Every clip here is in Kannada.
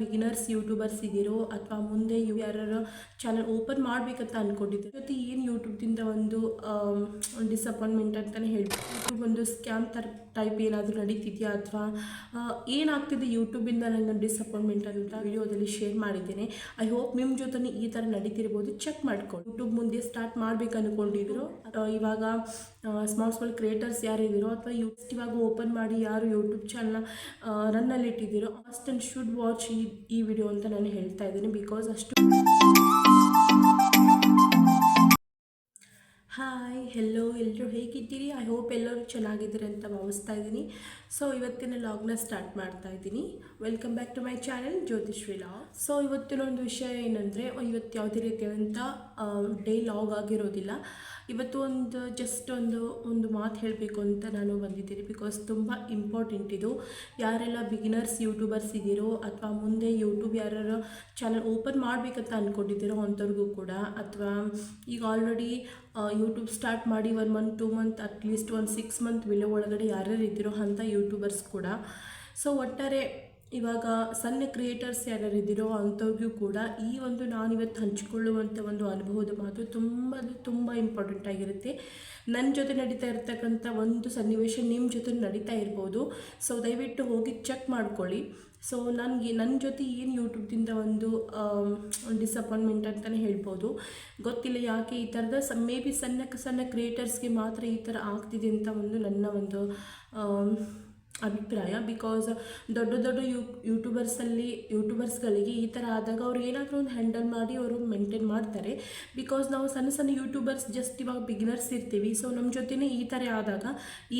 ಬಿಗಿನರ್ಸ್ ಯೂಟ್ಯೂಬರ್ಸ್ ಇದ್ದೀರೋ ಅಥವಾ ಮುಂದೆ ಯಾರು ಚಾನಲ್ ಓಪನ್ ಮಾಡಬೇಕಂತ ಅಂದ್ಕೊಂಡಿದ್ದೀರೋ ಜೊತೆ ಏನು ಯೂಟ್ಯೂಬ್ದಿಂದ ಒಂದು ಡಿಸಪಾಯಿಂಟ್ಮೆಂಟ್ ಅಂತಲೇ ಹೇಳ್ಬೋದು. ಯೂಟ್ಯೂಬ್ ಒಂದು ಸ್ಕ್ಯಾಮ್ ಟೈಪ್ ಏನಾದರೂ ನಡೀತಿದೆಯಾ ಅಥವಾ ಏನಾಗ್ತಿದೆ ಯೂಟ್ಯೂಬಿಂದ ನನಗೆ ಡಿಸಪಾಯಿಂಟ್ಮೆಂಟ್ ಅಂತ ವಿಡಿಯೋದಲ್ಲಿ ಶೇರ್ ಮಾಡಿದ್ದೇನೆ. ಐ ಹೋಪ್ ನಿಮ್ಮ ಜೊತೆ ಈ ಥರ ನಡೀತಿರ್ಬೋದು, ಚೆಕ್ ಮಾಡ್ಕೊಂಡು. ಯೂಟ್ಯೂಬ್ ಮುಂದೆ ಸ್ಟಾರ್ಟ್ ಮಾಡ್ಬೇಕು ಅಂದ್ಕೊಂಡಿದ್ರು ಇವಾಗ ಸ್ಮಾಲ್ ಕ್ರಿಯೇಟರ್ಸ್ ಯಾರಿದ್ದೀರೋ ಅಥವಾ ಇವಾಗ ಓಪನ್ ಮಾಡಿ ಯಾರು ಯೂಟ್ಯೂಬ್ ಚಾನಲ್ನ ರನ್ನಲ್ಲಿ ಇಟ್ಟಿದ್ದೀರೋ ಮಸ್ಟ್ ಆ್ಯಂಡ್ ಶುಡ್ ವಾಚ್ ಈ ವಿಡಿಯೋ ಅಂತ ನಾನು ಹೇಳ್ತಾ ಇದ್ದೀನಿ. ಬಿಕಾಸ್ ಅಷ್ಟು ಹಾಯ್ ಹೆಲೋ ಎಲ್ಲರೂ ಹೇಗಿದ್ದೀರಿ? ಐ ಹೋಪ್ ಎಲ್ಲರೂ ಚೆನ್ನಾಗಿದ್ದೀರಿ ಅಂತ ಭಾವಿಸ್ತಾ ಇದ್ದೀನಿ. ಸೊ ಇವತ್ತಿನ ಲಾಗ್ನ ಸ್ಟಾರ್ಟ್ ಮಾಡ್ತಾ ಇದ್ದೀನಿ. Welcome back to my channel Jyothishree log. So ಇವತ್ತಿನ ಒಂದು ವಿಷಯ ಏನಂದರೆ, ಇವತ್ತು ಯಾವುದೇ ರೀತಿಯಾದಂಥ ಡೇ ಲಾಗ್ ಆಗಿರೋದಿಲ್ಲ. ಇವತ್ತು ಜಸ್ಟ್ ಒಂದು ಮಾತು ಹೇಳಬೇಕು ಅಂತ ನಾನು ಬಂದಿದ್ದೀನಿ. ಬಿಕಾಸ್ ತುಂಬ ಇಂಪಾರ್ಟೆಂಟ್ ಇದು. ಯಾರೆಲ್ಲ ಬಿಗಿನರ್ಸ್ ಯೂಟ್ಯೂಬರ್ಸ್ ಇದ್ದೀರೋ ಅಥವಾ ಮುಂದೆ ಯೂಟ್ಯೂಬ್ ಯಾರು ಚಾನಲ್ ಓಪನ್ ಮಾಡಬೇಕಂತ ಅಂದ್ಕೊಂಡಿದ್ದೀರೋ ಅಂಥವ್ರಿಗೂ ಕೂಡ, ಅಥವಾ ಈಗ ಆಲ್ರೆಡಿ ಯೂಟ್ಯೂಬ್ ಸ್ಟಾರ್ಟ್ ಮಾಡಿ 1 month 2 month at least 6 month video ಒಳಗಡೆ ಯಾರ್ಯಾರು ಇದ್ದೀರೋ ಅಂಥ ಯೂಟ್ಯೂಬರ್ಸ್ ಕೂಡ. ಸೊ ಒಟ್ಟಾರೆ ಇವಾಗ ಸಣ್ಣ ಕ್ರಿಯೇಟರ್ಸ್ ಯಾರ್ಯಾರು ಇದ್ದೀರೋ ಅಂಥವ್ರಿಗೂ ಕೂಡ ಈ ಒಂದು ನಾನಿವತ್ತು ಹಂಚಿಕೊಳ್ಳುವಂಥ ಒಂದು ಅನುಭವದ ಮಾತು ತುಂಬ ಇಂಪಾರ್ಟೆಂಟ್ ಆಗಿರುತ್ತೆ. ನನ್ನ ಜೊತೆ ನಡೀತಾ ಇರ್ತಕ್ಕಂಥ ಒಂದು ಸನ್ನಿವೇಶ ನಿಮ್ಮ ಜೊತೆ ನಡೀತಾ ಇರ್ಬೋದು. ಸೊ ದಯವಿಟ್ಟು ಹೋಗಿ ಚೆಕ್ ಮಾಡ್ಕೊಳ್ಳಿ. ಸೊ ನನ್ನ ಜೊತೆ ಏನು ಯೂಟ್ಯೂಬ್ದಿಂದ ಒಂದು ಡಿಸಪಾಯಿಂಟ್ಮೆಂಟ್ ಅಂತಲೇ ಹೇಳ್ಬೋದು. ಗೊತ್ತಿಲ್ಲ ಯಾಕೆ ಈ ಥರದ ಮೇ ಬಿ ಸಣ್ಣ ಕ್ರಿಯೇಟರ್ಸ್ಗೆ ಮಾತ್ರ ಈ ಥರ ಆಗ್ತಿದೆ ಅಂತ ನನ್ನ ಒಂದು ಅಭಿಪ್ರಾಯ. ಬಿಕಾಸ್ ದೊಡ್ಡ ಯೂಟ್ಯೂಬರ್ಸ್ಗಳಿಗೆ ಈ ಥರ ಆದಾಗ ಅವ್ರು ಏನಾದರೂ ಒಂದು ಹ್ಯಾಂಡಲ್ ಮಾಡಿ ಅವರು ಮೇಂಟೈನ್ ಮಾಡ್ತಾರೆ. ಬಿಕಾಸ್ ನಾವು ಸಣ್ಣ ಯೂಟ್ಯೂಬರ್ಸ್ ಜಸ್ಟ್ ಇವಾಗ ಬಿಗಿನರ್ಸ್ ಇರ್ತೀವಿ. ಸೊ ನಮ್ಮ ಜೊತೆನೇ ಈ ಥರ ಆದಾಗ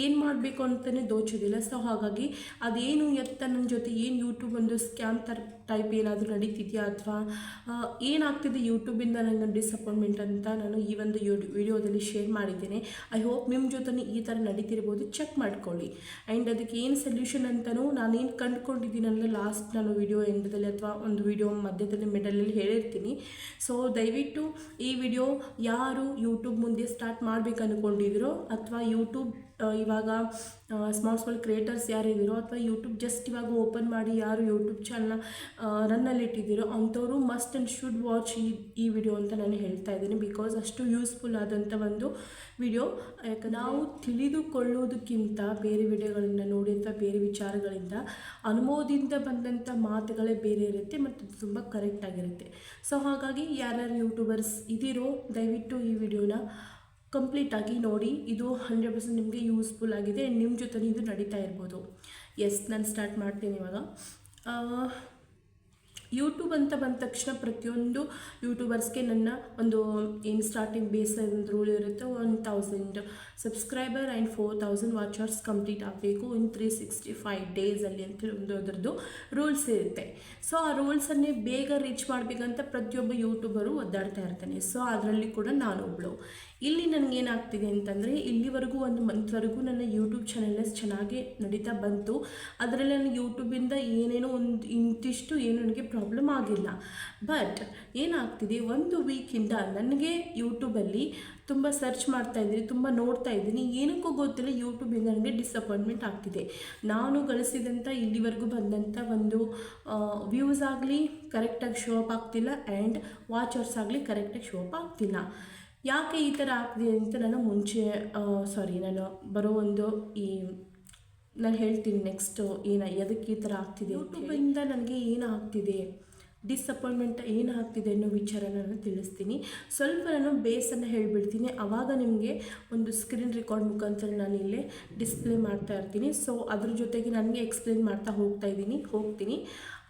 ಏನು ಮಾಡಬೇಕು ಅಂತಲೇ ದೋಚೋದಿಲ್ಲ. ಸೊ ಹಾಗಾಗಿ ಅದೇನು ನನ್ನ ಜೊತೆ ಏನು ಯೂಟ್ಯೂಬ್ ಒಂದು ಸ್ಕ್ಯಾಮ್ ಟೈಪ್ ಏನಾದರೂ ನಡೀತಿದೆಯಾ ಅಥವಾ ಏನಾಗ್ತಿದೆ ಯೂಟ್ಯೂಬಿಂದ ನನಗೆ ಡಿಸಪಾಯಿಂಟ್ಮೆಂಟ್ ಅಂತ ನಾನು ಈ ಒಂದು ವಿಡಿಯೋದಲ್ಲಿ ಶೇರ್ ಮಾಡಿದ್ದೇನೆ. ಐ ಹೋಪ್ ನಿಮ್ಮ ಜೊತೆ ಈ ಥರ ನಡೀತಿರ್ಬೋದು, ಚೆಕ್ ಮಾಡ್ಕೊಳ್ಳಿ. ಆ್ಯಂಡ್ ಅದಕ್ಕೆ ಏನು ಸೊಲ್ಯೂಷನ್ ಅಂತಲೂ ನಾನೇನು ಕಂಡುಕೊಂಡಿದ್ದೀನಲ್ಲ ಲಾಸ್ಟ್ ನಾನು ವಿಡಿಯೋ ಎಂಡದಲ್ಲಿ ಅಥವಾ ಒಂದು ವಿಡಿಯೋ ಮಧ್ಯದಲ್ಲಿ ಮಿಡಲಲ್ಲಿ ಹೇಳಿರ್ತೀನಿ. ಸೊ ದಯವಿಟ್ಟು ಈ ವಿಡಿಯೋ ಯಾರು ಯೂಟ್ಯೂಬ್ ಮುಂದೆ ಸ್ಟಾರ್ಟ್ ಮಾಡಬೇಕು ಅಂದ್ಕೊಂಡಿದ್ದೀರೋ ಅಥವಾ ಯೂಟ್ಯೂಬ್ ಇವಾಗ ಸ್ಮಾಲ್ ಕ್ರಿಯೇಟರ್ಸ್ ಯಾರಿದ್ದೀರೋ ಅಥವಾ ಯೂಟ್ಯೂಬ್ ಜಸ್ಟ್ ಇವಾಗ ಓಪನ್ ಮಾಡಿ ಯಾರು ಯೂಟ್ಯೂಬ್ ಚಾನಲ್ನ ರನ್ನಲ್ಲಿ ಇಟ್ಟಿದ್ದೀರೋ ಅಂಥವರು ಮಸ್ಟ್ ಆ್ಯಂಡ್ ಶುಡ್ ವಾಚ್ ಈ ವಿಡಿಯೋ ಅಂತ ನಾನು ಹೇಳ್ತಾ ಇದ್ದೀನಿ. ಬಿಕಾಸ್ ಅಷ್ಟು ಯೂಸ್ಫುಲ್ ಆದಂಥ ಒಂದು ವಿಡಿಯೋ. ಯಾಕಂದರೆ ನಾವು ತಿಳಿದುಕೊಳ್ಳೋದಕ್ಕಿಂತ ಬೇರೆ ವಿಡಿಯೋಗಳಿಂದ ನೋಡಿ ಅಥವಾ ಬೇರೆ ವಿಚಾರಗಳಿಂದ ಅನುಭವದಿಂದ ಬಂದಂಥ ಮಾತುಗಳೇ ಬೇರೆ ಇರುತ್ತೆ ಮತ್ತು ತುಂಬ ಕರೆಕ್ಟಾಗಿರುತ್ತೆ. ಸೊ ಹಾಗಾಗಿ ಯಾರ್ಯಾರು ಯೂಟ್ಯೂಬರ್ಸ್ ಇದ್ದೀರೋ ದಯವಿಟ್ಟು ಈ ವಿಡಿಯೋನ ಕಂಪ್ಲೀಟಾಗಿ ನೋಡಿ. ಇದು 100% ನಿಮಗೆ ಯೂಸ್ಫುಲ್ ಆಗಿದೆ. ನಿಮ್ಮ ಜೊತೆ ಇದು ನಡೀತಾ ಇರ್ಬೋದು. ಎಸ್, ನಾನು ಸ್ಟಾರ್ಟ್ ಮಾಡ್ತೀನಿ ಇವಾಗ. ಯೂಟ್ಯೂಬ್ ಅಂತ ಬಂದ ತಕ್ಷಣ ಪ್ರತಿಯೊಂದು ಯೂಟ್ಯೂಬರ್ಸ್ಗೆ ನನ್ನ ಒಂದು ಏನು ಸ್ಟಾರ್ಟಿಂಗ್ ಬೇಸ್ ಒಂದು ರೂಲ್ ಇರುತ್ತೆ. 1000 ಸಬ್ಸ್ಕ್ರೈಬರ್ ಆ್ಯಂಡ್ 4000 ವಾಚರ್ಸ್ ಕಂಪ್ಲೀಟ್ ಆಗಬೇಕು ಇನ್ 365 ಡೇಸಲ್ಲಿ ಅಂತ ಅದರದ್ದು ರೂಲ್ಸ್ ಇರುತ್ತೆ. ಸೊ ಆ ರೂಲ್ಸನ್ನೇ ಬೇಗ ರೀಚ್ ಮಾಡಬೇಕಂತ ಪ್ರತಿಯೊಬ್ಬ ಯೂಟ್ಯೂಬರು ಒದ್ದಾಡ್ತಾ ಇರ್ತಾನೆ. ಸೊ ಅದರಲ್ಲಿ ಕೂಡ ನಾನೊಬ್ಬಳು. ಇಲ್ಲಿ ನನಗೇನಾಗ್ತಿದೆ ಅಂತಂದರೆ, ಇಲ್ಲಿವರೆಗೂ 1 ಮಂತ್ವರೆಗೂ ನನ್ನ ಯೂಟ್ಯೂಬ್ ಚಾನೆಲ್ಸ್ ಚೆನ್ನಾಗಿ ನಡೀತಾ ಬಂತು. ಅದರಲ್ಲಿ ನನಗೆ ಯೂಟ್ಯೂಬಿಂದ ಏನೇನೋ ಇಂತಿಷ್ಟು ಏನು ನನಗೆ ಪ್ರಾಬ್ಲಮ್ ಆಗಿಲ್ಲ. ಬಟ್ ಏನಾಗ್ತಿದೆ, 1 ವೀಕಿಂದ ನನಗೆ ಯೂಟ್ಯೂಬಲ್ಲಿ ತುಂಬ ಸರ್ಚ್ ಮಾಡ್ತಾಯಿದ್ದೀನಿ, ತುಂಬ ನೋಡ್ತಾ ಇದ್ದೀನಿ, ಏನಕ್ಕೂ ಗೊತ್ತಿಲ್ಲ ಯೂಟ್ಯೂಬಿಂದ ನನಗೆ ಡಿಸಪಾಯಿಂಟ್ಮೆಂಟ್ ಆಗ್ತಿದೆ. ನಾನು ಗಳಿಸಿದಂಥ ಇಲ್ಲಿವರೆಗೂ ಬಂದಂಥ ಒಂದು ವ್ಯೂಸ್ ಆಗಲಿ ಕರೆಕ್ಟಾಗಿ ಶೋ ಅಪ್ ಆಗ್ತಿಲ್ಲ ಆ್ಯಂಡ್ ವಾಚರ್ಸ್ ಆಗಲಿ ಕರೆಕ್ಟಾಗಿ ಶೋ ಅಪ್ ಆಗ್ತಿಲ್ಲ. ಯಾಕೆ ಈ ಥರ ಆಗ್ತಿದೆ ಅಂತ ನಾನು ನಾನು ಬರೋ ನಾನು ಹೇಳ್ತೀನಿ ನೆಕ್ಸ್ಟ್ ಎದಕ್ಕೆ ಈ ಥರ ಆಗ್ತಿದೆ, ಯೂಟ್ಯೂಬಿಂದ ನನಗೆ ಏನಾಗ್ತಿದೆ, ಡಿಸಪಾಯಿಂಟ್ಮೆಂಟ್ ಏನಾಗ್ತಿದೆ ಅನ್ನೋ ವಿಚಾರ ನಾನು ತಿಳಿಸ್ತೀನಿ. ಸ್ವಲ್ಪ ನಾನು ಬೇಸನ್ನು ಹೇಳಿಬಿಡ್ತೀನಿ. ಆವಾಗ ನಿಮಗೆ ಒಂದು ಸ್ಕ್ರೀನ್ ರೆಕಾರ್ಡ್ ಮುಖಾಂತರ ನಾನು ಇಲ್ಲೇ ಡಿಸ್ಪ್ಲೇ ಮಾಡ್ತಾ ಇರ್ತೀನಿ. ಸೊ ಅದ್ರ ಜೊತೆಗೆ ನನಗೆ ಎಕ್ಸ್ಪ್ಲೇನ್ ಮಾಡ್ತಾ ಹೋಗ್ತೀನಿ.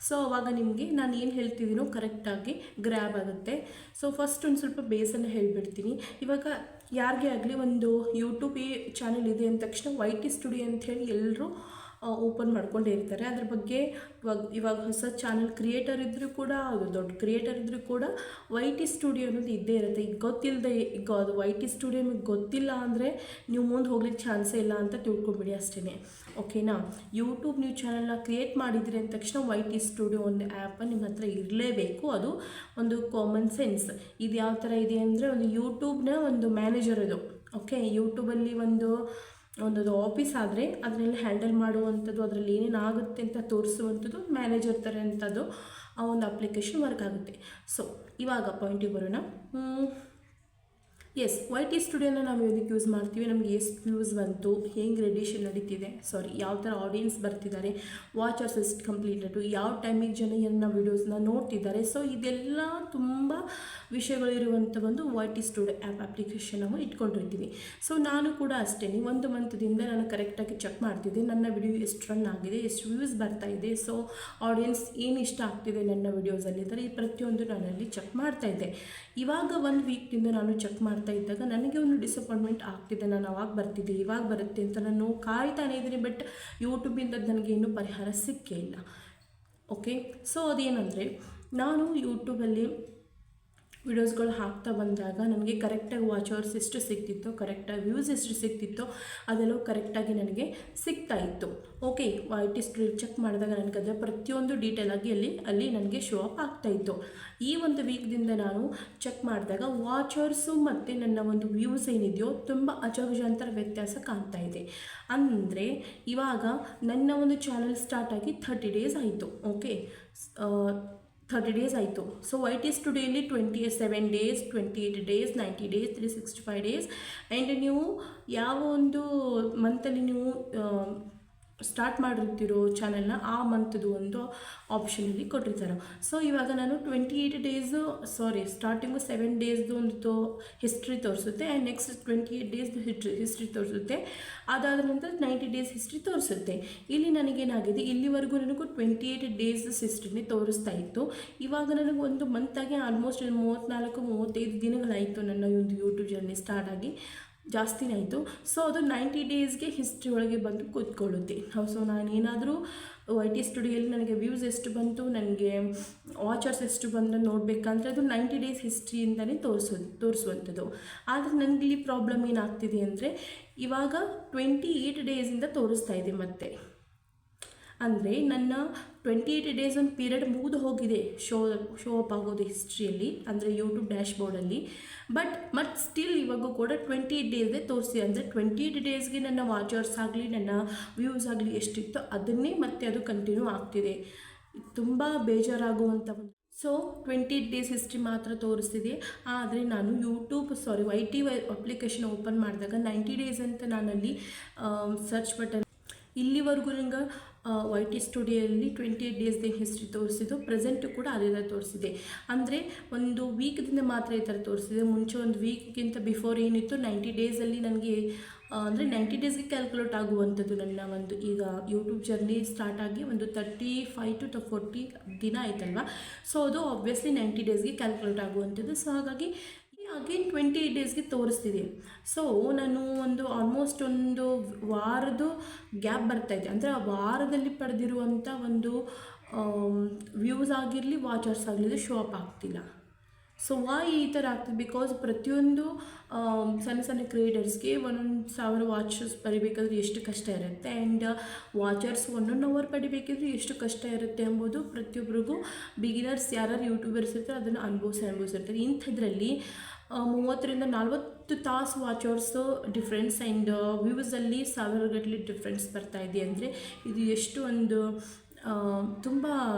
ಸೊ ಅವಾಗ ನಿಮಗೆ ನಾನು ಏನು ಹೇಳ್ತಿದ್ದೀನೋ ಕರೆಕ್ಟಾಗಿ ಗ್ರ್ಯಾಬ್ ಆಗುತ್ತೆ. ಸೊ ಫಸ್ಟ್ ಒಂದು ಸ್ವಲ್ಪ ಬೇಸನ್ನು ಹೇಳಿಬಿಡ್ತೀನಿ. ಇವಾಗ ಯಾರಿಗೇ ಆಗಲಿ ಒಂದು ಯೂಟ್ಯೂಬ್ ಚಾನಲ್ ಇದೆ ಅಂದ ತಕ್ಷಣ YT ಸ್ಟುಡಿಯೋ ಅಂಥೇಳಿ ಎಲ್ಲರೂ ಓಪನ್ ಮಾಡ್ಕೊಂಡೇ ಇರ್ತಾರೆ. ಅದ್ರ ಬಗ್ಗೆ ಇವಾಗ ಹೊಸ ಚಾನಲ್ ಕ್ರಿಯೇಟರ್ ಇದ್ದರೂ ಕೂಡ, ಅದು ದೊಡ್ಡ ಕ್ರಿಯೇಟರ್ ಇದ್ದರೂ ಕೂಡ YT ಸ್ಟುಡಿಯೋ ಅನ್ನೋದು ಇದ್ದೇ ಇರುತ್ತೆ. ಈಗ ಗೊತ್ತಿಲ್ಲದೆ ಈಗ ಅದು YT ಸ್ಟುಡಿಯೋ ನಿಮಗೆ ಗೊತ್ತಿಲ್ಲ ಅಂದರೆ ನೀವು ಮುಂದೆ ಹೋಗ್ಲಿಕ್ಕೆ ಚಾನ್ಸೇ ಇಲ್ಲ ಅಂತ ತಿಳ್ಕೊಬಿಡಿ ಅಷ್ಟೇ. ಓಕೆನಾ? ಯೂಟ್ಯೂಬ್ ನೀವು ಚಾನಲ್ನ ಕ್ರಿಯೇಟ್ ಮಾಡಿದ್ರಿ ಅಂದ ತಕ್ಷಣ YT ಸ್ಟುಡಿಯೋ ಒಂದು ಆ್ಯಪ್ ನಿಮ್ಮ ಹತ್ರ ಇರಲೇಬೇಕು. ಅದು ಒಂದು ಕಾಮನ್ ಸೆನ್ಸ್. ಇದು ಯಾವ ಥರ ಇದೆ ಅಂದರೆ, ಒಂದು ಯೂಟ್ಯೂಬ್ನ ಒಂದು ಮ್ಯಾನೇಜರ್ ಇದು. ಓಕೆ, ಯೂಟ್ಯೂಬಲ್ಲಿ ಒಂದು ಒಂದೊಂದು ಆಫೀಸ್ ಆದರೆ ಅದನ್ನೆಲ್ಲ ಹ್ಯಾಂಡಲ್ ಮಾಡುವಂಥದ್ದು, ಅದರಲ್ಲಿ ಏನೇನು ಆಗುತ್ತೆ ಅಂತ ತೋರಿಸುವಂಥದ್ದು ಮ್ಯಾನೇಜರ್ ಥರ ಅಂಥದ್ದು ಆ ಒಂದು ಅಪ್ಲಿಕೇಶನ್ ವರ್ಕ್ ಆಗುತ್ತೆ. ಸೊ ಇವಾಗ ಪಾಯಿಂಟಿಗೆ ಬರೋಣ. ಎಸ್, ವೈ ಟಿ ಸ್ಟುಡಿಯೋನ ನಾವು ಇದಕ್ಕೆ ಯೂಸ್ ಮಾಡ್ತೀವಿ, ನಮಗೆ ಎಷ್ಟು ವ್ಯೂಸ್ ಬಂತು, ಹೆಂಗೆ ರೆಡಿಷನ್ ನಡೀತಿದೆ, ಯಾವ ಥರ ಆಡಿಯನ್ಸ್ ಬರ್ತಿದ್ದಾರೆ, ವಾಚರ್ಸ್ ಎಷ್ಟು ಕಂಪ್ಲೀಟೆಡು, ಯಾವ ಟೈಮಿಗೆ ಜನ ನನ್ನ ವೀಡಿಯೋಸ್ನ ನೋಡ್ತಿದ್ದಾರೆ. ಸೊ ಇದೆಲ್ಲ ತುಂಬ ವಿಷಯಗಳಿರುವಂಥ ಒಂದು Y T studio app application ನಾವು ಇಟ್ಕೊಂಡಿರ್ತೀವಿ. ಸೊ ನಾನು ಕೂಡ ಅಷ್ಟೇ, ಒಂದು ಮಂತ್ದಿಂದ ನಾನು ಕರೆಕ್ಟಾಗಿ ಚೆಕ್ ಮಾಡ್ತಿದ್ದೆ ನನ್ನ ವಿಡಿಯೋ ಎಷ್ಟು ರನ್ ಆಗಿದೆ, ಎಷ್ಟು ವ್ಯೂಸ್ ಬರ್ತಾ ಇದೆ, ಸೊ ಆಡಿಯನ್ಸ್ ಏನು ಇಷ್ಟ ಆಗ್ತಿದೆ ನನ್ನ ವಿಡಿಯೋಸಲ್ಲಿ ಇದ್ದಾರೆ, ಈ ಪ್ರತಿಯೊಂದು ನಾನಲ್ಲಿ ಚೆಕ್ ಮಾಡ್ತಾಯಿದ್ದೆ. ಇವಾಗ 1 ವೀಕ್ನಿಂದ ನಾನು ಚೆಕ್ ಮಾಡ್ತಾ ಇದ್ದಾಗ ನನಗೆ ಒಂದು ಡಿಸಪಾಯಿಂಟ್ಮೆಂಟ್ ಆಗ್ತಿದೆ. ನಾನು ಅವಾಗ ಬರ್ತಿದ್ದೆ, ಇವಾಗ ಬರುತ್ತೆ ಅಂತ ನಾನು ಕಾಯ್ತಾನೆ ಇದ್ದೀನಿ, ಬಟ್ ಯೂಟ್ಯೂಬಿಂದ ನನಗೆ ಇನ್ನೂ ಪರಿಹಾರ ಸಿಕ್ಕೇ ಇಲ್ಲ. ಓಕೆ, ಸೊ ಅದೇನೆಂದರೆ, ನಾನು ಯೂಟ್ಯೂಬಲ್ಲಿ ವಿಡಿಯೋಸ್ಗಳು ಹಾಕ್ತಾ ಬಂದಾಗ ನನಗೆ ಕರೆಕ್ಟಾಗಿ ವಾಚರ್ಸ್ ಎಷ್ಟು ಸಿಗ್ತಿತ್ತೋ, ಕರೆಕ್ಟಾಗಿ ವ್ಯೂಸ್ ಎಷ್ಟು ಸಿಗ್ತಿತ್ತೋ ಅದೆಲ್ಲವೂ ಕರೆಕ್ಟಾಗಿ ನನಗೆ ಸಿಗ್ತಾ ಇತ್ತು. Okay, Y T studio check ಮಾಡಿದಾಗ ನನಗೆ ಅದರ ಪ್ರತಿಯೊಂದು ಡೀಟೇಲಾಗಿ ಅಲ್ಲಿ ನನಗೆ ಶೋ ಅಪ್ ಆಗ್ತಾಯಿತ್ತು. ಈ ಒಂದು ವೀಕ್ದಿಂದ ನಾನು ಚೆಕ್ ಮಾಡಿದಾಗ ವಾಚರ್ಸು ಮತ್ತು ನನ್ನ ಒಂದು ವ್ಯೂಸ್ ಏನಿದೆಯೋ ತುಂಬ ಅಜಗಜಾಂತರ ವ್ಯತ್ಯಾಸ ಕಾಣ್ತಾ ಇದೆ. ಅಂದರೆ ಇವಾಗ ನನ್ನ ಒಂದು ಚಾನಲ್ ಸ್ಟಾರ್ಟಾಗಿ 30 ಡೇಸ್ ಆಯಿತು. ಓಕೆ, 30 ಡೇಸ್ ಆಯಿತು. ಸೊ ವೈ ಟಿ ಸ್ಟುಡಿಯೋಲಿ 27 days, 28 days, 90 days, 365 days and ನೀವು ಯಾವ ಒಂದು ಮಂತಲ್ಲಿ ನೀವು ಸ್ಟಾರ್ಟ್ ಮಾಡಿರ್ತಿರೋ ಚಾನಲ್ನ ಆ ಮಂತ್ದು ಒಂದು ಆಪ್ಷನಲ್ಲಿ ಕೊಟ್ಟಿರ್ತಾರೆ. ಸೊ ಇವಾಗ ನಾನು 28 ಡೇಸು ಸ್ಟಾರ್ಟಿಂಗು 7 ಡೇಸ್ದು ಒಂದು ಹಿಸ್ಟ್ರಿ ತೋರಿಸುತ್ತೆ ಆ್ಯಂಡ್ ನೆಕ್ಸ್ಟ್ 28 ಡೇಸ್ದು ಹಿಸ್ಟ್ರಿ ತೋರಿಸುತ್ತೆ. ಅದಾದ ನಂತರ 90 ಡೇಸ್ ಹಿಸ್ಟ್ರಿ ತೋರಿಸುತ್ತೆ. ಇಲ್ಲಿ ನನಗೇನಾಗಿದೆ, ಇಲ್ಲಿವರೆಗೂ ನನಗೂ 28 ಡೇಸ್ ಹಿಸ್ಟ್ರಿನೇ ತೋರಿಸ್ತಾ ಇತ್ತು. ಇವಾಗ ನನಗೆ ಒಂದು ಮಂತಾಗಿ ಆಲ್ಮೋಸ್ಟ್ 34-35 ದಿನಗಳಾಯಿತು ನನ್ನ ಒಂದು ಯೂಟ್ಯೂಬ್ ಜರ್ನಿ ಸ್ಟಾರ್ಟ್ ಆಗಿ, ಜಾಸ್ತಿನೇ ಆಯಿತು. ಸೊ ಅದು 90 ಡೇಸ್ಗೆ ಹಿಸ್ಟ್ರಿ ಒಳಗೆ ಬಂದು ಕೂತ್ಕೊಳ್ಳುತ್ತೆ. ಸೊ ನಾನೇನಾದರೂ ವೈ ಟಿ ಸ್ಟುಡಿಯೋಲಿ ನನಗೆ ವ್ಯೂಸ್ ಎಷ್ಟು ಬಂತು, ನನಗೆ ವಾಚರ್ಸ್ ಎಷ್ಟು ಬಂದು ನೋಡಬೇಕಂದ್ರೆ ಅದು 90 ಡೇಸ್ ಹಿಸ್ಟ್ರಿಯಿಂದನೇ ತೋರಿಸುವಂಥದ್ದು. ಆದರೆ ನನಗೆ ಇಲ್ಲಿ ಪ್ರಾಬ್ಲಮ್ ಏನಾಗ್ತಿದೆ ಅಂದರೆ, ಇವಾಗ 28 ಡೇಸಿಂದ ತೋರಿಸ್ತಾ ಇದೆ ಮತ್ತೆ. ಅಂದರೆ ನನ್ನ 28 ಡೇಸ್ ಒಂದು ಪೀರಿಯಡ್ ಮುಗಿದು ಹೋಗಿದೆ ಶೋ ಅಪ್ ಆಗೋದು ಹಿಸ್ಟ್ರಿಯಲ್ಲಿ, ಅಂದರೆ ಯೂಟ್ಯೂಬ್ ಡ್ಯಾಶ್ಬೋರ್ಡಲ್ಲಿ. ಬಟ್ ಸ್ಟಿಲ್ ಇವಾಗೂ ಕೂಡ 28 ಡೇಸೇ ತೋರಿಸಿ, ಅಂದರೆ 28 ಡೇಸ್ಗೆ ನನ್ನ ವಾಚರ್ಸ್ ಆಗಲಿ ನನ್ನ ವ್ಯೂಸ್ ಆಗಲಿ ಎಷ್ಟಿತ್ತೋ ಅದನ್ನೇ ಮತ್ತೆ ಅದು ಕಂಟಿನ್ಯೂ ಆಗ್ತಿದೆ. ತುಂಬ ಬೇಜಾರಾಗುವಂಥ ಒಂದು. ಸೊ 28 ಡೇಸ್ ಹಿಸ್ಟ್ರಿ ಮಾತ್ರ ತೋರಿಸ್ತಿದೆ. ಆದರೆ ನಾನು ವೈ ಟಿ ಅಪ್ಲಿಕೇಶನ್ ಓಪನ್ ಮಾಡಿದಾಗ 90 ಡೇಸ್ ಅಂತ ನಾನಲ್ಲಿ ಸರ್ಚ್ ಬಟನ್ ಇಲ್ಲಿವರೆಗೂ ನಂಗೆ ವೈ ಟಿ ಸ್ಟುಡಿಯೋಲ್ಲಿ 28 ಡೇಸ್ದೇ ಹಿಸ್ಟ್ರಿ ತೋರಿಸಿದ್ದು, ಪ್ರೆಸೆಂಟು ಕೂಡ ಅದೇ ಥರ ತೋರಿಸಿದೆ. ಅಂದರೆ ಒಂದು ವೀಕ್ದಿಂದ ಮಾತ್ರ ಈ ಥರ ತೋರಿಸಿದೆ. ಮುಂಚೆ ಒಂದು ವೀಕ್ಗಿಂತ ಬಿಫೋರ್ ಏನಿತ್ತು 90 ಡೇಸಲ್ಲಿ ನನಗೆ ಅಂದರೆ 90 ಡೇಸ್ಗೆ ಕ್ಯಾಲ್ಕುಲೇಟ್ ಆಗುವಂಥದ್ದು ನನ್ನ ಒಂದು ಈಗ ಯೂಟ್ಯೂಬ್ ಜರ್ನಿ ಸ್ಟಾರ್ಟ್ ಆಗಿ ಒಂದು 35 to 40 ದಿನ ಆಯ್ತಲ್ವ. ಸೊ ಅದು ಆಬ್ವಿಯಸ್ಲಿ 90 ಡೇಸ್ಗೆ ಕ್ಯಾಲ್ಕುಲೇಟ್ ಆಗುವಂಥದ್ದು. ಸೊ ಹಾಗಾಗಿ ಅಗೇನ್ 28 ಡೇಸ್ಗೆ ತೋರಿಸ್ತಿದೆ. ಸೊ ನಾನು ಒಂದು ಆಲ್ಮೋಸ್ಟ್ ಒಂದು ವಾರದ್ದು ಗ್ಯಾಪ್ ಬರ್ತಾಯಿದೆ. ಅಂದರೆ ಆ ವಾರದಲ್ಲಿ ಪಡೆದಿರುವಂಥ ಒಂದು ವ್ಯೂಸ್ ಆಗಿರಲಿ ವಾಚರ್ಸ್ ಆಗಲಿ ಶೋ ಅಪ್ ಆಗ್ತಿಲ್ಲ. ಸೊ ಈ ಥರ ಆಗ್ತದೆ, ಬಿಕಾಸ್ ಪ್ರತಿಯೊಂದು ಸಣ್ಣ ಕ್ರಿಯೇಟರ್ಸ್ಗೆ 1,000 ವಾಚರ್ಸ್ ಪಡಿಬೇಕಾದ್ರೆ ಎಷ್ಟು ಕಷ್ಟ ಇರುತ್ತೆ, ಆ್ಯಂಡ್ ವಾಚರ್ಸ್ 1 ಅವರ್ ಪಡಿಬೇಕಿದ್ರೆ ಎಷ್ಟು ಕಷ್ಟ ಇರುತ್ತೆ ಎಂಬುದು ಪ್ರತಿಯೊಬ್ಬರಿಗೂ ಬಿಗಿನರ್ಸ್ ಯಾರು ಯೂಟ್ಯೂಬರ್ಸ್ ಇರ್ತಾರೆ ಅದನ್ನು ಅನುಭವಿಸಿರ್ತಾರೆ. ಇಂಥದ್ರಲ್ಲಿ 30-40 ತಾಸು ವಾಚರ್ಸು ಡಿಫ್ರೆನ್ಸ್ ಆ್ಯಂಡ್ ವ್ಯೂಸಲ್ಲಿ 1000 ಗಟ್ಟಲೆ ಡಿಫ್ರೆನ್ಸ್ ಬರ್ತಾ ಇದೆ ಅಂದರೆ ಇದು ಎಷ್ಟು ಒಂದು ತುಂಬ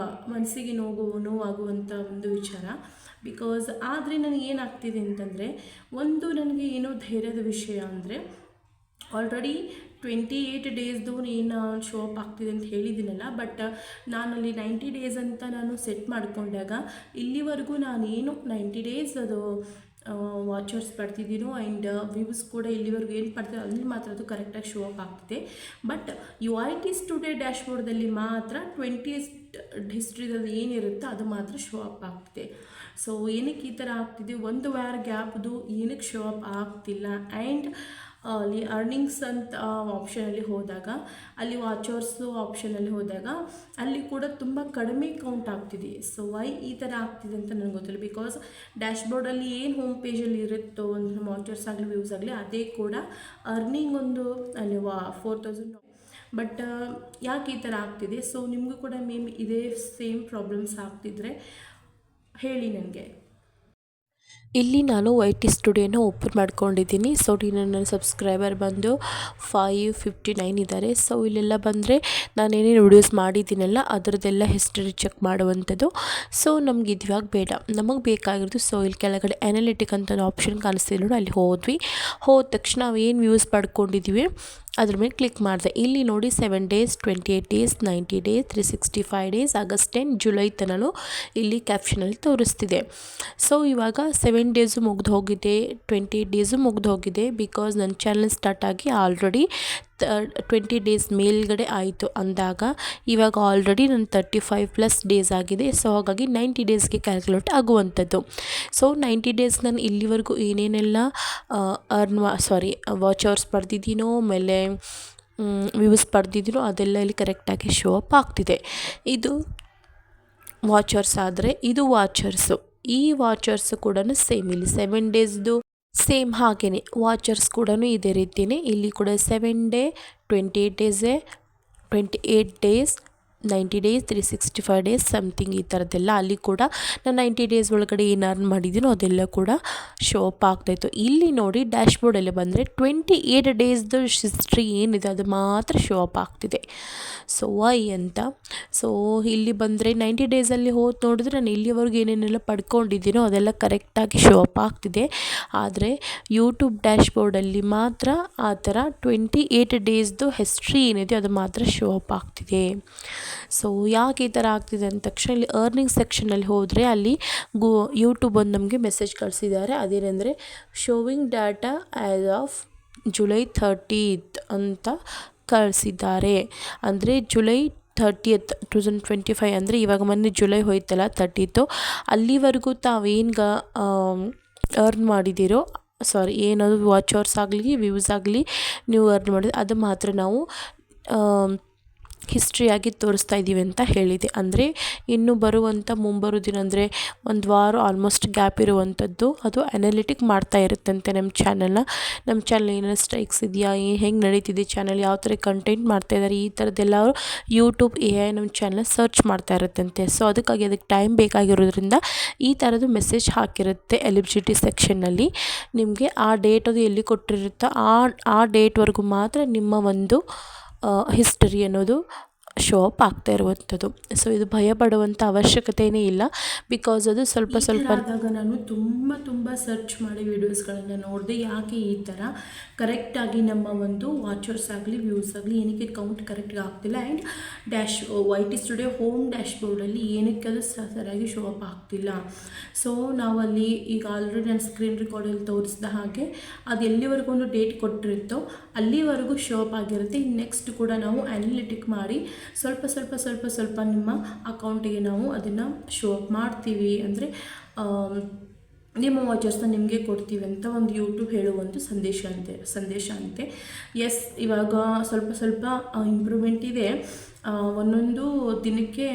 ಮನಸ್ಸಿಗೆ ನೋವಾಗುವಂಥ ಒಂದು ವಿಚಾರ. ಬಿಕಾಸ್ ಆದರೆ ನನಗೇನಾಗ್ತಿದೆ ಅಂತಂದರೆ, ಒಂದು ನನಗೆ ಏನೋ ಧೈರ್ಯದ ವಿಷಯ ಅಂದರೆ, ಆಲ್ರೆಡಿ 28 ಡೇಸ್ದು ಏನು ಶೋ ಅಪ್ ಆಗ್ತಿದೆ ಅಂತ ಹೇಳಿದ್ದೀನಲ್ಲ, ಬಟ್ ನಾನಲ್ಲಿ 90 ಡೇಸ್ ಅಂತ ನಾನು ಸೆಟ್ ಮಾಡಿಕೊಂಡಾಗ ಇಲ್ಲಿವರೆಗೂ ನಾನೇನು 90 ಡೇಸ್ ಅದು ವಾಚರ್ಸ್ ಪಡ್ತಿದ್ದೀನೋ ಆ್ಯಂಡ್ ವ್ಯೂಸ್ ಕೂಡ ಇಲ್ಲಿವರೆಗೂ ಏನು ಪಡ್ತಿದೆ ಅಲ್ಲಿ ಮಾತ್ರ ಅದು ಕರೆಕ್ಟಾಗಿ ಶೋ ಅಪ್ ಆಗ್ತಿದೆ. ಬಟ್ ವೈ ಟಿ ಸ್ಟುಡಿಯೋ ಡ್ಯಾಶ್ಬೋರ್ಡಲ್ಲಿ ಮಾತ್ರ 20 ಹಿಸ್ಟ್ರಿದಲ್ಲಿ ಏನಿರುತ್ತೋ ಅದು ಮಾತ್ರ ಶೋ ಅಪ್ ಆಗ್ತಿದೆ. ಸೊ ಏನಕ್ಕೆ ಈ ಥರ ಆಗ್ತಿದೆ, ಒಂದು ವಾರ ಗ್ಯಾಪ್ದು ಏನಕ್ಕೆ ಶೋ ಅಪ್ ಆಗ್ತಿಲ್ಲ. ಆ್ಯಂಡ್ ಅಲ್ಲಿ ಅರ್ನಿಂಗ್ಸ್ ಅಂತ ಆಪ್ಷನಲ್ಲಿ ಹೋದಾಗ, ಅಲ್ಲಿ ವಾಚರ್ಸು ಆಪ್ಷನಲ್ಲಿ ಹೋದಾಗ ಅಲ್ಲಿ ಕೂಡ ತುಂಬ ಕಡಿಮೆ ಕೌಂಟ್ ಆಗ್ತಿದೆ. ಸೊ ವೈ ಈ ಥರ ಆಗ್ತಿದೆ ಅಂತ ನನಗೆ ಗೊತ್ತಿಲ್ಲ. ಬಿಕಾಸ್ ಡ್ಯಾಶ್ಬೋರ್ಡಲ್ಲಿ ಏನು ಹೋಮ್ ಪೇಜಲ್ಲಿ ಇರುತ್ತೋ ಒಂದು ವಾಚರ್ಸ್ ಆಗಲಿ ವ್ಯೂಸ್ ಆಗಲಿ ಅದೇ ಕೂಡ ಅರ್ನಿಂಗ್ ಒಂದು ಅಲ್ಲಿ 4,000. ಬಟ್ ಯಾಕೆ ಈ ಥರ ಆಗ್ತಿದೆ? ಸೊ ನಿಮಗೂ ಕೂಡ ಇದೇ ಸೇಮ್ ಪ್ರಾಬ್ಲಮ್ಸ್ ಆಗ್ತಿದ್ರೆ ಹೇಳಿ ನನಗೆ. ಇಲ್ಲಿ ನಾನು YT ಸ್ಟುಡಿಯೋನ ಓಪನ್ ಮಾಡ್ಕೊಂಡಿದ್ದೀನಿ. ಸೊ ನನ್ನ ಸಬ್ಸ್ಕ್ರೈಬರ್ ಬಂದು 559 ಇದ್ದಾರೆ. ಸೊ ಇಲ್ಲೆಲ್ಲ ಬಂದರೆ ನಾನೇನೇನು ವಿಡಿಯೋಸ್ ಮಾಡಿದ್ದೀನಲ್ಲ ಅದರದ್ದೆಲ್ಲ ಹಿಸ್ಟರಿ ಚೆಕ್ ಮಾಡುವಂಥದ್ದು. ಸೊ ನಮ್ಗೆ ಇದು ಇವಾಗ ಬೇಡ, ನಮಗೆ ಬೇಕಾಗಿರೋದು. ಸೊ ಇಲ್ಲಿ ಕೆಳಗಡೆ ಅನಾಲಿಟಿಕ್ ಅಂತ ಒಂದು ಆಪ್ಷನ್ ಕಾಣಿಸ್ತಿದೆ ನೋಡಿ, ಅಲ್ಲಿ ಹೋದ ತಕ್ಷಣ ನಾವು ಏನು ವ್ಯೂಸ್ ಪಡ್ಕೊಂಡಿದ್ದೀವಿ ಅದ್ರ ಮೇಲೆ ಕ್ಲಿಕ್ ಮಾಡಿದೆ. ಇಲ್ಲಿ ನೋಡಿ 7 days, 28 days, 90 days, 365 days, August 10, July ತನೂ ಇಲ್ಲಿ ಕ್ಯಾಪ್ಷನಲ್ಲಿ ತೋರಿಸ್ತಿದೆ. ಸೊ ಇವಾಗ 7 days ಮುಗ್ದು ಹೋಗಿದೆ, 28 days ಮುಗ್ದು ಹೋಗಿದೆ. ಬಿಕಾಸ್ ನನ್ನ ಚಾನಲ್ ಸ್ಟಾರ್ಟ್ ಆಗಿ ಆಲ್ರೆಡಿ 20 days ಮೇಲ್ಗಡೆ ಆಯಿತು ಅಂದಾಗ ಇವಾಗ ಆಲ್ರೆಡಿ ನನ್ನ 35+ days ಆಗಿದೆ. ಸೊ ಹಾಗಾಗಿ 90 daysಗೆ ಕ್ಯಾಲ್ಕುಲೇಟ್ ಆಗುವಂಥದ್ದು. ಸೊ 90 days ನಾನು ಇಲ್ಲಿವರೆಗೂ ಏನೇನೆಲ್ಲ ವಾಚ್ ಅವರ್ಸ್ ಪಡೆದಿದ್ದೀನೋ, ಆಮೇಲೆ ವ್ಯೂಸ್ ಪಡೆದಿದ್ದೀನೋ ಅದೆಲ್ಲ ಇಲ್ಲಿ ಕರೆಕ್ಟಾಗಿ ಶೋ ಅಪ್ ಆಗ್ತಿದೆ. ಇದು ವಾಚರ್ಸ್ ಆದರೆ ಇದು ವಾಚರ್ಸು. ಈ ವಾಚರ್ಸ್ ಕೂಡ ಸೇಮ್, ಇಲ್ಲಿ 7 daysದು ಸೇಮ್ ಹಾಗೆಯೇ ವಾಚರ್ಸ್ ಕೂಡ ಇದೇ ರೀತಿಯೇ. ಇಲ್ಲಿ ಕೂಡ 7 day, 28 days, 28 days, 90 days, 365 days something ಈ ಥರದ್ದೆಲ್ಲ ಅಲ್ಲಿ ಕೂಡ ನಾನು 90 days ಒಳಗಡೆ ಏನು ಅರ್ನ್ ಮಾಡಿದ್ದೀನೋ ಅದೆಲ್ಲ ಕೂಡ ಶೋ ಅಪ್ ಆಗ್ತಾಯಿತ್ತು. ಇಲ್ಲಿ ನೋಡಿ ಡ್ಯಾಶ್ಬೋರ್ಡಲ್ಲಿ ಬಂದರೆ 28 daysದು ಹಿಸ್ಟ್ರಿ ಏನಿದೆ ಅದು ಮಾತ್ರ ಶೋ ಅಪ್ ಆಗ್ತಿದೆ. ಸೊ ವೈ ಅಂತ. ಸೊ ಇಲ್ಲಿ ಬಂದರೆ 90 daysಲ್ಲಿ ಹೋಗಿ ನೋಡಿದ್ರೆ ನಾನು ಇಲ್ಲಿವರೆಗೂ ಏನೇನೆಲ್ಲ ಪಡ್ಕೊಂಡಿದ್ದೀನೋ ಅದೆಲ್ಲ ಕರೆಕ್ಟಾಗಿ ಶೋ ಅಪ್ ಆಗ್ತಿದೆ. ಆದರೆ ಯೂಟ್ಯೂಬ್ ಡ್ಯಾಶ್ಬೋರ್ಡಲ್ಲಿ ಮಾತ್ರ ಆ ಥರ 28 daysದು ಹಿಸ್ಟ್ರಿ ಏನಿದೆ ಅದು ಮಾತ್ರ ಶೋ ಅಪ್ ಆಗ್ತಿದೆ. ಸೊ ಯಾಕೆ ಈ ಥರ ಆಗ್ತಿದೆ ಅಂದ ತಕ್ಷಣ ಇಲ್ಲಿ ಅರ್ನಿಂಗ್ ಸೆಕ್ಷನಲ್ಲಿ ಹೋದರೆ ಅಲ್ಲಿ ಯೂಟ್ಯೂಬ್ ಒಂದು ನಮಗೆ ಮೆಸೇಜ್ ಕಳಿಸಿದ್ದಾರೆ. ಅದೇನೆಂದರೆ sowing data as of July 30th ಅಂತ ಕಳಿಸಿದ್ದಾರೆ. ಅಂದರೆ ಜುಲೈ 30th 2025 ಅಂದರೆ ಇವಾಗ ಮೊನ್ನೆ ಜುಲೈ ಹೋಯ್ತಲ್ಲ 30th, ಅಲ್ಲಿವರೆಗೂ ತಾವೇನು ಅರ್ನ್ ಮಾಡಿದ್ದೀರೋ, ಏನದು ವಾಚ್ ಅವರ್ಸ್ ಆಗಲಿ ವ್ಯೂಸ್ ಆಗಲಿ ನೀವು ಅರ್ನ್ ಮಾಡಿದ್ರೆ ಅದು ಮಾತ್ರ ನಾವು ಹಿಸ್ಟ್ರಿಯಾಗಿ ತೋರಿಸ್ತಾ ಇದ್ದೀವಿ ಅಂತ ಹೇಳಿದೆ. ಅಂದರೆ ಇನ್ನು ಬರುವಂಥ ಮುಂಬರೋ ದಿನ ಅಂದರೆ ಒಂದು ವಾರ ಆಲ್ಮೋಸ್ಟ್ ಗ್ಯಾಪ್ ಇರುವಂಥದ್ದು ಅದು ಅನಾಲಿಟಿಕ್ ಮಾಡ್ತಾ ಇರುತ್ತಂತೆ ನಮ್ಮ ಚಾನಲ್ ಏನಾದ್ರು ಸ್ಟ್ರೈಕ್ಸ್ ಇದೆಯಾ, ಹೆಂಗೆ ನಡೀತಿದೆ ಚಾನಲ್, ಯಾವ ಥರ ಕಂಟೆಂಟ್ ಮಾಡ್ತಾಯಿದ್ದಾರೆ, ಈ ಥರದ್ದೆಲ್ಲ ಅವರು ಯೂಟ್ಯೂಬ್ AI ನಮ್ಮ ಚಾನಲ್ ಸರ್ಚ್ ಮಾಡ್ತಾ ಇರುತ್ತಂತೆ. ಸೊ ಅದಕ್ಕೆ ಟೈಮ್ ಬೇಕಾಗಿರೋದ್ರಿಂದ ಈ ಥರದ್ದು ಮೆಸೇಜ್ ಹಾಕಿರುತ್ತೆ ಎಲಿಜಿಬಿಲಿಟಿ ಸೆಕ್ಷನ್ನಲ್ಲಿ. ನಿಮಗೆ ಆ ಡೇಟ್ ಅದು ಎಲ್ಲಿ ಕೊಟ್ಟಿರುತ್ತೋ ಆ ಡೇಟ್ವರೆಗೂ ಮಾತ್ರ ನಿಮ್ಮ ಒಂದು ಹಿಸ್ಟರಿ ಅನ್ನೋದು ಶೋ ಅಪ್ ಆಗ್ತಾ ಇರುವಂಥದ್ದು. ಸೊ ಇದು ಭಯ ಪಡುವಂಥ ಅವಶ್ಯಕತೆಯೇ ಇಲ್ಲ. ಬಿಕಾಸ್ ಅದು ಸ್ವಲ್ಪ ಆದಾಗ ನಾನು ತುಂಬ ಸರ್ಚ್ ಮಾಡಿ ವೀಡಿಯೋಸ್ಗಳನ್ನು ನೋಡಿದೆ. ಯಾಕೆ ಈ ಥರ ಕರೆಕ್ಟಾಗಿ ನಮ್ಮ ಒಂದು ವಾಚರ್ಸ್ ಆಗಲಿ ವ್ಯೂಸ್ ಆಗಲಿ ಏನಕ್ಕೆ ಕೌಂಟ್ ಕರೆಕ್ಟಾಗಿ ಆಗ್ತಿಲ್ಲ. ಆ್ಯಂಡ್ YT ಸ್ಟುಡಿಯೋ ಹೋಮ್ ಡ್ಯಾಶ್ಬೋರ್ಡಲ್ಲಿ ಏನಕ್ಕೆ ಅದು ಸರಿಯಾಗಿ ಶೋ ಅಪ್ ಆಗ್ತಿಲ್ಲ. ಸೊ ನಾವಲ್ಲಿ ಈಗ ಆಲ್ರೆಡಿ ನಾನು ಸ್ಕ್ರೀನ್ ರೆಕಾರ್ಡಲ್ಲಿ ತೋರಿಸಿದ ಹಾಗೆ ಅದು ಎಲ್ಲಿವರೆಗೂ ಒಂದು ಡೇಟ್ ಕೊಟ್ಟಿರುತ್ತೋ ಅಲ್ಲಿವರೆಗೂ ಶೋ ಅಪ್ ಆಗಿರುತ್ತೆ. ನೆಕ್ಸ್ಟ್ ಕೂಡ ನಾವು ಅನಾಲಿಟಿಕ್ ಮಾಡಿ ಸ್ವಲ್ಪ ನಿಮ್ಮ ಅಕೌಂಟಿಗೆ ನಾವು ಅದನ್ನು ಶೋ ಅಪ್ ಮಾಡ್ತೀವಿ. ಅಂದರೆ ನಿಮ್ಮ ವಾಚರ್ಸ್ನ ನಿಮಗೆ ಕೊಡ್ತೀವಿ ಅಂತ ಒಂದು ಯೂಟ್ಯೂಬ್ ಹೇಳುವಂಥ ಸಂದೇಶ ಅಂತೆ. ಎಸ್, ಇವಾಗ ಸ್ವಲ್ಪ ಇಂಪ್ರೂವ್ಮೆಂಟ್ ಇದೆ. ಒಂದೊಂದು ದಿನಕ್ಕೆ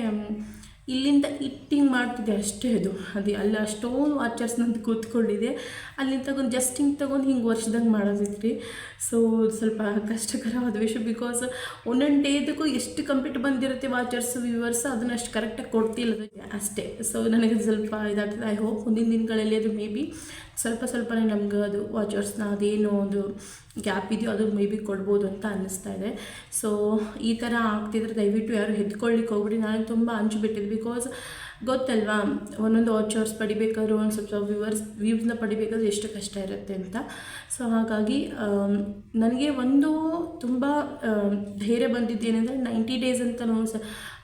ಇಲ್ಲಿಂದ ಇಟ್ಟಿಂಗ್ ಮಾಡ್ತಿದೆ ಅಷ್ಟೇ. ಅದು ಅಲ್ಲಿ ಅಷ್ಟೊಂದು ವಾಚರ್ಸ್ ನಂದು ಕೂತ್ಕೊಂಡಿದೆ. ಅಲ್ಲಿಂದ ತಗೊಂಡು ಹಿಂಗೆ ವರ್ಷದಂಗೆ ಮಾಡೋದಿತ್ತು. ಸೊ ಸ್ವಲ್ಪ ಕಷ್ಟಕರವಾದ ವಿಷಯ. ಬಿಕಾಸ್ ಒಂದೊಂದು ಡೇದಕ್ಕೂ ಎಷ್ಟು ಕಂಪ್ಲೀಟ್ ಬಂದಿರುತ್ತೆ ವಾಚರ್ಸ್ ವ್ಯೂವರ್ಸ್ ಅದನ್ನು ಅಷ್ಟು ಕರೆಕ್ಟಾಗಿ ಕೊಡ್ತಿಲ್ಲ ಅಷ್ಟೇ. ಸೊ ನನಗೆ ಸ್ವಲ್ಪ ಇದಾಗ್ತದೆ. ಐ ಹೋಪ್ ಮುಂದಿನ ದಿನಗಳಲ್ಲಿ ಅದು ಮೇ ಬಿ ಸ್ವಲ್ಪನೇ ನಮ್ಗೆ ಅದು ವಾಚರ್ಸ್ನ ಅದೇನೋ ಒಂದು ಗ್ಯಾಪ್ ಇದೆಯೋ ಅದು ಮೇ ಬಿ ಕೊಡ್ಬೋದು ಅಂತ ಅನ್ನಿಸ್ತಾ ಇದೆ. ಸೊ ಈ ಥರ ಆಗ್ತಿದ್ರೆ ದಯವಿಟ್ಟು ಯಾರು ಹೆದ್ಕೊಳ್ಳಿಕ್ಕೆ ಹೋಗ್ಬಿಡಿ. ನಾನು ತುಂಬ ಹಂಚ್ಬಿಟ್ಟಿದ್ದೆ. ಬಿಕಾಸ್ ಗೊತ್ತಲ್ವಾ, ಒಂದೊಂದು ವಾಚರ್ಸ್ ಪಡಿಬೇಕಾದ್ರೂ ಒಂದು ಸ್ವಲ್ಪ ವ್ಯೂಸ್ನ ಪಡಿಬೇಕಾದ್ರೆ ಎಷ್ಟು ಕಷ್ಟ ಇರುತ್ತೆ ಅಂತ. ಸೊ ಹಾಗಾಗಿ ನನಗೆ ಒಂದು ತುಂಬ ಧೈರ್ಯ ಬಂದಿದ್ದೇನೆಂದರೆ 90 days ಅಂತ ನಾವು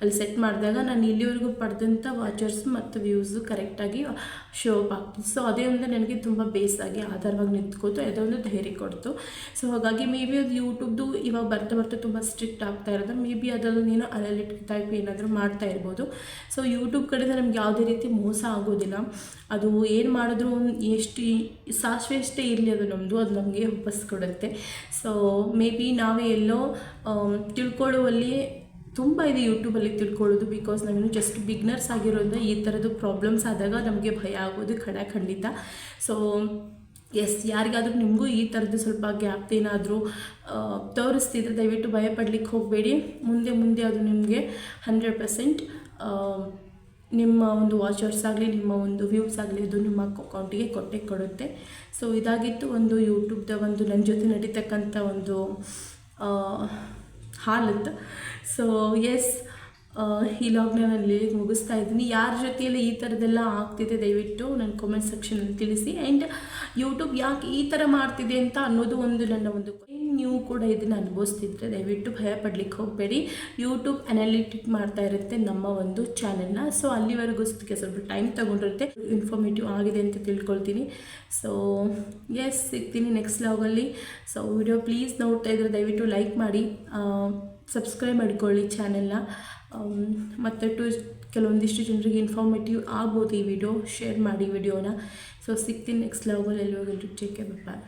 ಅಲ್ಲಿ ಸೆಟ್ ಮಾಡಿದಾಗ ನಾನು ಇಲ್ಲಿವರೆಗೂ ಪಡೆದಂಥ ವಾಚರ್ಸ್ ಮತ್ತು ವ್ಯೂಸು ಕರೆಕ್ಟಾಗಿ ಶೋ ಅಪ್ ಆಗ್ತಿತ್ತು. ಸೊ ಅದೇ ಒಂದು ನನಗೆ ತುಂಬ ಬೇಸಾಗಿ ಆಧಾರವಾಗಿ ನಿಂತ್ಕೋತು, ಅದೊಂದು ಧೈರ್ಯ ಕೊಡ್ತು. ಸೊ ಹಾಗಾಗಿ ಮೇ ಬಿ ಅದು ಯೂಟ್ಯೂಬ್ದು ಇವಾಗ ಬರ್ತಾ ತುಂಬ ಸ್ಟ್ರಿಕ್ಟ್ ಆಗ್ತಾ ಇರೋದು. ಮೇ ಬಿ ಅದರಲ್ಲೇನೋ ಅನಾಲಿಟಿಕ್ ಟೈಪ್ ಏನಾದರೂ ಮಾಡ್ತಾ ಇರ್ಬೋದು. ಸೊ ಯೂಟ್ಯೂಬ್ ಕಡೆಯಿಂದ ನಮ್ಗೆ ಯಾವುದೇ ರೀತಿ ಮೋಸ ಆಗೋದಿಲ್ಲ. ಅದು ಏನು ಮಾಡಿದ್ರು ಎಷ್ಟು ಸಾಸಿವೆ ಅಷ್ಟೇ ಇರಲಿ ಅದು ನಮಗೆ ವಾಪಸ್ ಕೊಡುತ್ತೆ. ಸೊ ಮೇ ಬಿ ನಾವೇ ಎಲ್ಲೋ ತಿಳ್ಕೊಳ್ಳುವಲ್ಲಿ ತುಂಬ ಇದೆ ಯೂಟ್ಯೂಬಲ್ಲಿ ತಿಳ್ಕೊಳ್ಳೋದು. ಬಿಕಾಸ್ ನಾವೇನು ಜಸ್ಟ್ ಬಿಗ್ನರ್ಸ್ ಆಗಿರೋದ್ರಿಂದ ಈ ಥರದ್ದು ಪ್ರಾಬ್ಲಮ್ಸ್ ಆದಾಗ ನಮಗೆ ಭಯ ಆಗೋದು ಖಂಡಿತ. ಸೊ ಎಸ್, ಯಾರಿಗಾದರೂ ನಿಮಗೂ ಈ ಥರದ್ದು ಸ್ವಲ್ಪ ಗ್ಯಾಪ್ ಏನಾದರೂ ತೋರಿಸ್ತಿದ್ರೆ ದಯವಿಟ್ಟು ಭಯ ಪಡ್ಲಿಕ್ಕೆ ಹೋಗಬೇಡಿ. ಮುಂದೆ ಅದು ನಿಮಗೆ 100% ನಿಮ್ಮ ಒಂದು ವಾಚರ್ಸ್ ಆಗಲಿ ನಿಮ್ಮ ಒಂದು ವ್ಯೂಸ್ ಆಗಲಿ ಅದು ನಿಮ್ಮ ಅಕೌಂಟಿಗೆ ಕೊಡುತ್ತೆ. ಸೊ ಇದಾಗಿತ್ತು ಒಂದು ಯೂಟ್ಯೂಬ್ದ ಒಂದು ನನ್ನ ಜೊತೆ ನಡೀತಕ್ಕಂಥ ಒಂದು ಹಾಲತ್ತು. ಸೊ ಎಸ್, ಈ ಲಾಗ್ನ ನಾನು ಇಲ್ಲಿಗೆ ಮುಗಿಸ್ತಾ ಇದ್ದೀನಿ. ಯಾರ ಜೊತೆಯಲ್ಲಿ ಈ ಥರದ್ದೆಲ್ಲ ಆಗ್ತಿದೆ ದಯವಿಟ್ಟು ನನ್ನ ಕಾಮೆಂಟ್ ಸೆಕ್ಷನಲ್ಲಿ ತಿಳಿಸಿ. ಆ್ಯಂಡ್ ಯೂಟ್ಯೂಬ್ ಯಾಕೆ ಈ ಥರ ಮಾಡ್ತಿದೆ ಅಂತ ಅನ್ನೋದು ಒಂದು ನನ್ನ ಒಂದು ನೀವು ಕೂಡ ಇದನ್ನು ಅನುಭವಿಸ್ತಿದ್ರೆ ದಯವಿಟ್ಟು ಭಯ ಪಡ್ಲಿಕ್ಕೆ ಹೋಗಬೇಡಿ. ಯೂಟ್ಯೂಬ್ ಅನಾಲಿಟಿಕ್ ಮಾಡ್ತಾ ಇರುತ್ತೆ ನಮ್ಮ ಒಂದು ಚಾನೆಲ್ನ. ಸೊ ಅಲ್ಲಿವರೆಗೂ ಸ್ವಲ್ಪ ಟೈಮ್ ತೊಗೊಂಡಿರುತ್ತೆ. ಇನ್ಫಾರ್ಮೇಟಿವ್ ಆಗಿದೆ ಅಂತ ತಿಳ್ಕೊಳ್ತೀನಿ. ಸೊ ಎಸ್, ಸಿಗ್ತೀನಿ ನೆಕ್ಸ್ಟ್ ಲಾಗಲ್ಲಿ. ಸೊ ವಿಡಿಯೋ ಪ್ಲೀಸ್ ನೋಡ್ತಾ ಇದ್ರೆ ದಯವಿಟ್ಟು ಲೈಕ್ ಮಾಡಿ, ಸಬ್ಸ್ಕ್ರೈಬ್ ಮಾಡಿಕೊಳ್ಳಿ ಚಾನೆಲ್ನ. ಮತ್ತು ಕೆಲವೊಂದಿಷ್ಟು ಜನರಿಗೆ ಇನ್ಫಾರ್ಮೇಟಿವ್ ಆಗ್ಬೋದು ಈ ವಿಡಿಯೋ. ಶೇರ್ ಮಾಡಿ ವಿಡಿಯೋನ. ಸೊ ಸಿಗ್ತೀನಿ ನೆಕ್ಸ್ಟ್ ಲಾಗಲ್ಲಿ. ಎಲ್ಲಿವರೆಗೂ ಟೇಕ್ ಕೇರ್, ಬಾಯ್.